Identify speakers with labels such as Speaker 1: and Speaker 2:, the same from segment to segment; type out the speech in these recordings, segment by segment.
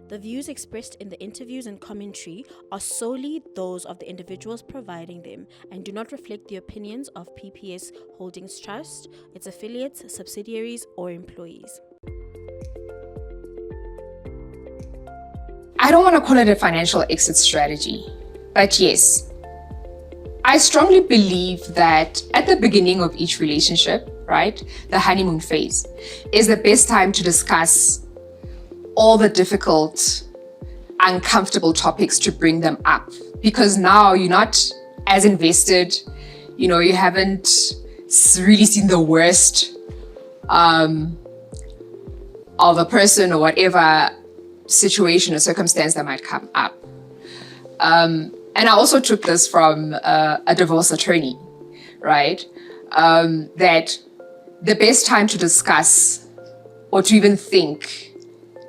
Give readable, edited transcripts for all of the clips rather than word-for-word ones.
Speaker 1: The views expressed in the interviews and commentary are solely those of the individuals providing them and do not reflect the opinions of PPS Holdings Trust, its affiliates, subsidiaries, or employees.
Speaker 2: I don't want to call it a financial exit strategy, but yes, I strongly believe that at the beginning of each relationship, right, the honeymoon phase is the best time to discuss all the difficult, uncomfortable topics, to bring them up, because now you're not as invested, you haven't really seen the worst of a person or whatever situation or circumstance that might come up. And I also took this from a divorce attorney, right? That the best time to discuss or to even think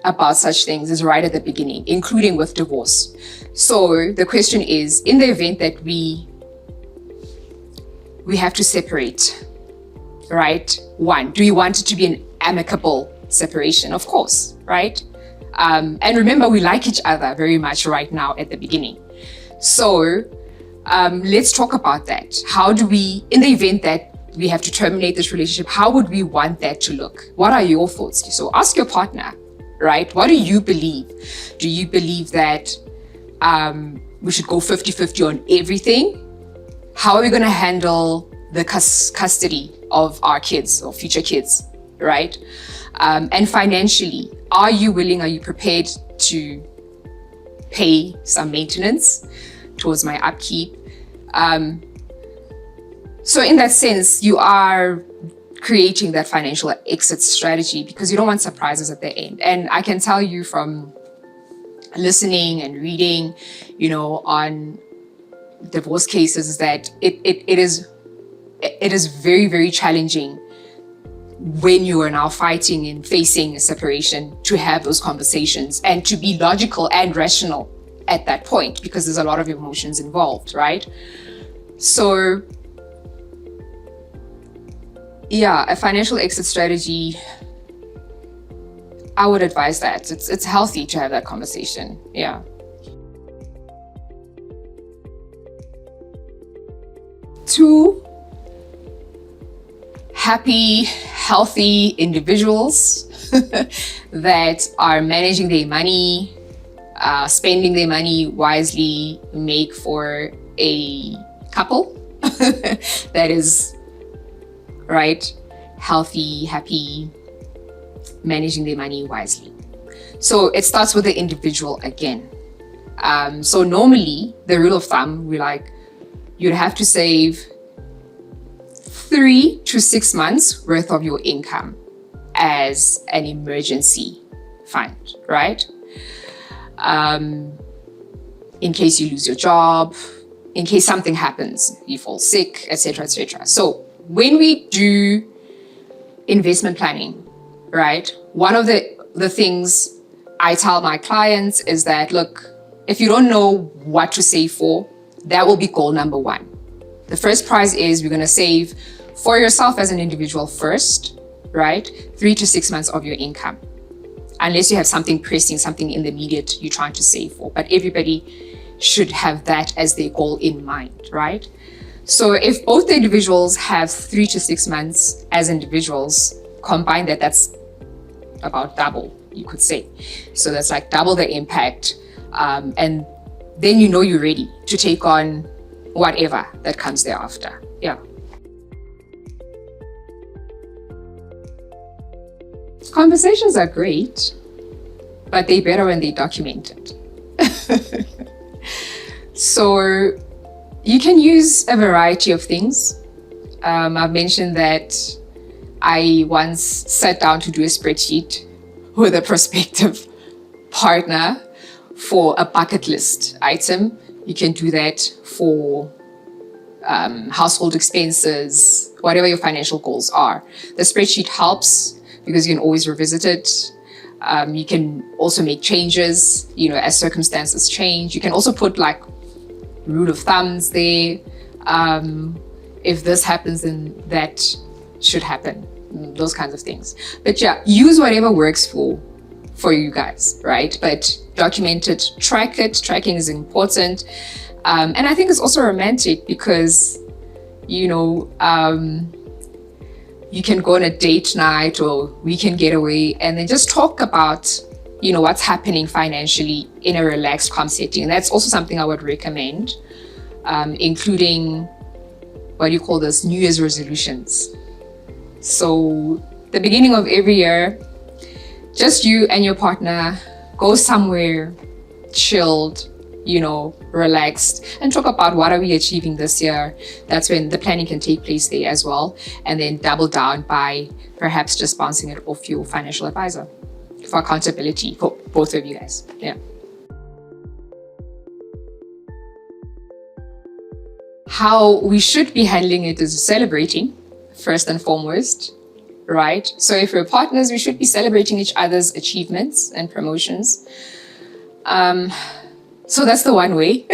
Speaker 2: about such things is right at the beginning, including with divorce. So the question is, in the event that we have to separate, right? One, do you want it to be an amicable separation? Of course, right? And remember, we like each other very much right now at the beginning. So let's talk about that. How do we, in the event that we have to terminate this relationship, how would we want that to look? What are your thoughts? So ask your partner, right? What do you believe? Do you believe that we should go 50-50 on everything? How are we going to handle the custody of our kids or future kids, right? And financially, are you prepared to pay some maintenance towards my upkeep? So in that sense, you are creating that financial exit strategy because you don't want surprises at the end. And I can tell you from listening and reading, on divorce cases, that it is very, very challenging when you are now fighting and facing a separation to have those conversations and to be logical and rational at that point, because there's a lot of emotions involved, right? So yeah, a financial exit strategy, I would advise that. It's healthy to have that conversation. Yeah. Two happy, healthy individuals that are managing their money, spending their money wisely, make for a couple that is, right, healthy, happy, managing their money wisely. So it starts with the individual again. So normally the rule of thumb, you'd have to save 3 to 6 months worth of your income as an emergency fund, right? In case you lose your job, in case something happens, you fall sick, etc., etc. So when we do investment planning, right, one of the things I tell my clients is that, look, if you don't know what to save for, that will be goal number one. The first prize is we're going to save for yourself as an individual first, right? 3 to 6 months of your income, unless you have something pressing, something in the immediate you're trying to save for. But everybody should have that as their goal in mind, right? So if both the individuals have 3 to 6 months as individuals, combine that's about double, you could say. So that's like double the impact. And then you're ready to take on whatever that comes thereafter. Yeah. Conversations are great, but they're better when they're documented. So you can use a variety of things. I've mentioned that I once sat down to do a spreadsheet with a prospective partner for a bucket list item. You can do that for household expenses, whatever your financial goals are. The spreadsheet helps because you can always revisit it. You can also make changes, as circumstances change. You can also put rule of thumbs there. If this happens, then that should happen. Those kinds of things. But yeah, use whatever works for for you guys, right? But document it, track it. Tracking is important. And I think it's also romantic because, you can go on a date night or weekend getaway and then just talk about, what's happening financially in a relaxed, calm setting. And that's also something I would recommend, including, what do you call this, New Year's resolutions. So the beginning of every year, just you and your partner go somewhere chilled, relaxed, and talk about what are we achieving this year. That's when the planning can take place there as well. And then double down by perhaps just bouncing it off your financial advisor for accountability for both of you guys. Yeah. How we should be handling it is celebrating, first and foremost, right? So if we're partners, we should be celebrating each other's achievements and promotions. So that's the one way.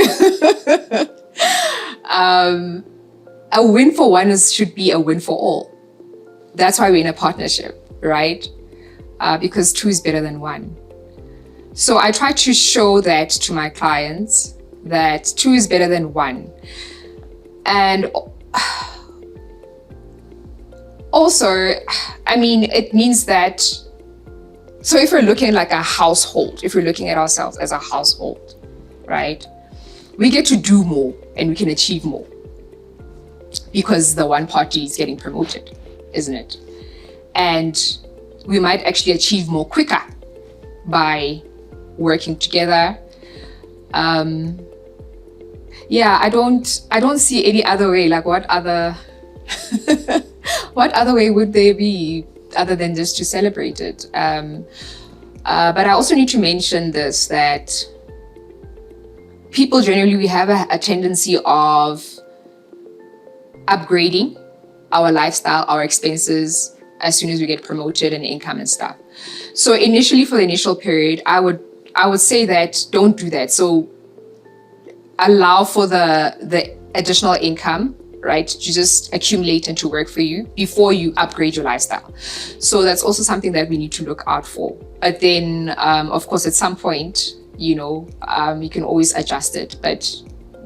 Speaker 2: A win for one should be a win for all. That's why we're in a partnership, right? Because two is better than one. So I try to show that to my clients, that two is better than one. And also, it means that, so if we're looking like a household, if we're looking at ourselves as a household, right, we get to do more and we can achieve more because the one party is getting promoted, isn't it? And we might actually achieve more quicker by working together. I don't see any other way. Like, what other way would there be other than just to celebrate it? But I also need to mention this, that people generally, we have a tendency of upgrading our lifestyle, our expenses, as soon as we get promoted and income and stuff. So initially, for the initial period, I would say that don't do that. So allow for the additional income, right, to just accumulate and to work for you before you upgrade your lifestyle. So that's also something that we need to look out for. But then, of course, at some point, you can always adjust it. But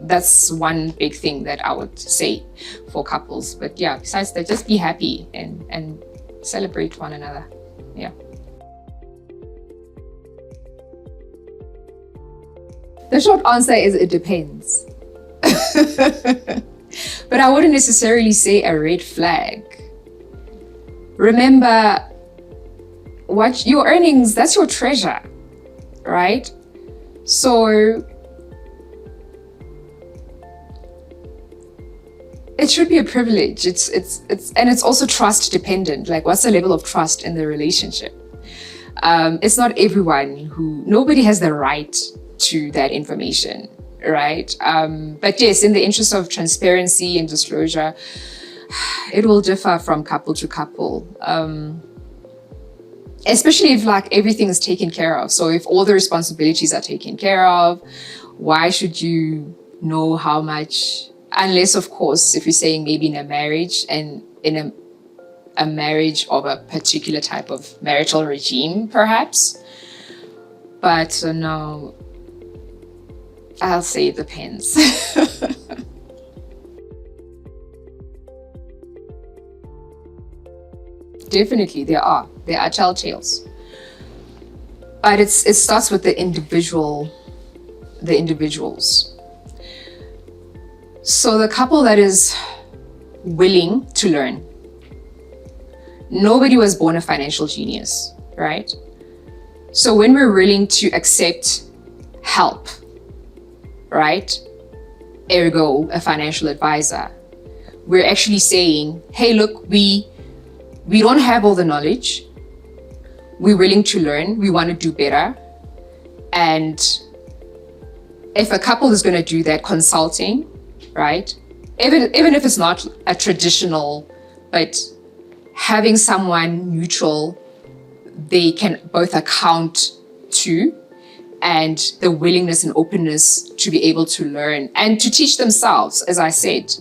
Speaker 2: that's one big thing that I would say for couples. But yeah, besides that, just be happy and celebrate one another. Yeah. The short answer is it depends. But I wouldn't necessarily say a red flag. Remember, what your earnings, that's your treasure, right? So it should be a privilege. It's also trust dependent. Like, what's the level of trust in the relationship? It's not everyone nobody has the right to that information, right? But yes, in the interest of transparency and disclosure, it will differ from couple to couple, especially if everything is taken care of. So if all the responsibilities are taken care of, why should you know how much? Unless, of course, if you're saying maybe in a marriage and in a marriage of a particular type of marital regime, perhaps. But no, I'll say it depends. Definitely, there are telltales. But it starts with the individuals. So the couple that is willing to learn. Nobody was born a financial genius, right? So when we're willing to accept help, right? Ergo, a financial advisor, we're actually saying, hey, look, we don't have all the knowledge. We're willing to learn. We want to do better. And if a couple is going to do that consulting, right? Even if it's not a traditional, but having someone neutral they can both account to, and the willingness and openness to be able to learn and to teach themselves, as I said,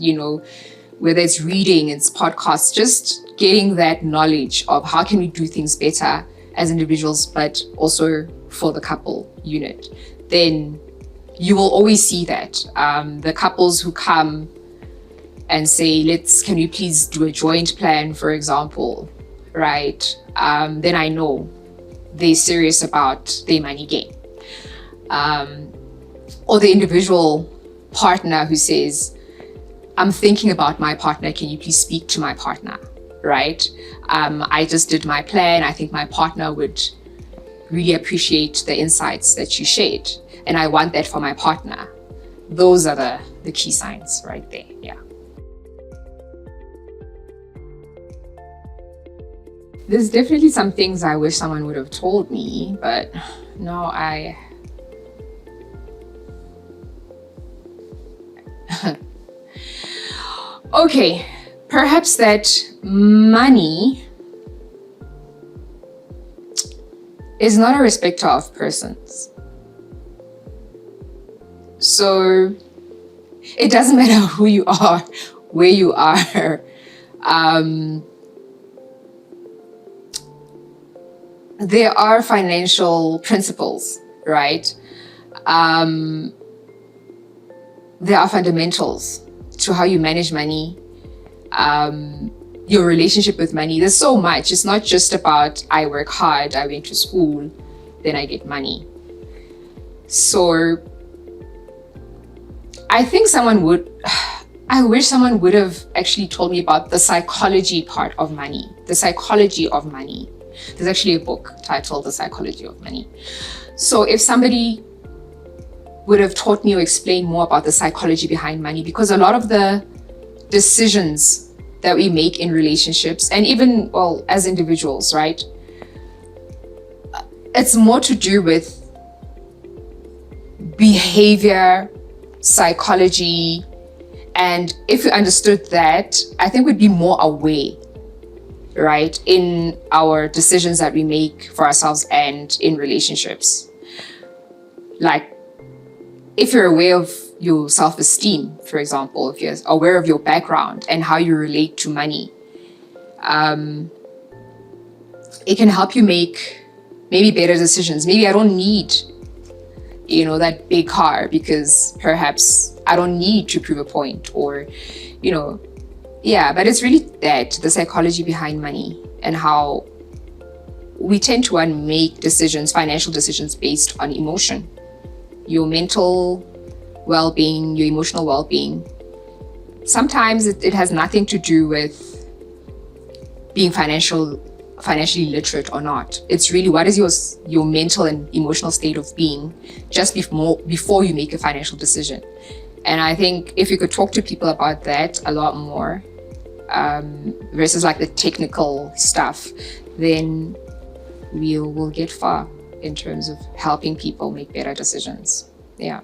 Speaker 2: whether it's reading, it's podcasts, just getting that knowledge of how can we do things better as individuals, but also for the couple unit, then you will always see that. The couples who come and say, can we please do a joint plan, for example, right? Then I know they're serious about their money game. Or the individual partner who says, I'm thinking about my partner, can you please speak to my partner, right? I just did my plan. I think my partner would really appreciate the insights that you shared, and I want that for my partner. Those are the key signs right there, yeah. There's definitely some things I wish someone would have told me, but no, okay, perhaps that money is not a respecter of persons. So it doesn't matter who you are, where you are. There are financial principles, right? There are fundamentals to how you manage money, your relationship with money. There's so much. It's not just about I work hard, I went to school, then I get money. So I think I wish someone would have actually told me about the psychology part of money, the psychology of money. There's actually a book titled The Psychology of Money. So if somebody would have taught me or explained more about the psychology behind money, because a lot of the decisions that we make in relationships, and even, well, as individuals, right? It's more to do with behavior, psychology, and if we understood that, I think we'd be more aware, right, in our decisions that we make for ourselves and in relationships. Like, if you're aware of your self-esteem, for example, if you're aware of your background and how you relate to money, it can help you make maybe better decisions. Maybe I don't need, that big car because perhaps I don't need to prove a point, or, but it's really the psychology behind money and how we tend to make decisions, financial decisions based on emotion. Your mental well-being, your emotional well-being. Sometimes it has nothing to do with being financially literate or not. It's really, what is your mental and emotional state of being just before you make a financial decision. And I think if you could talk to people about that a lot more, versus like the technical stuff, then we'll get far in terms of helping people make better decisions. Yeah.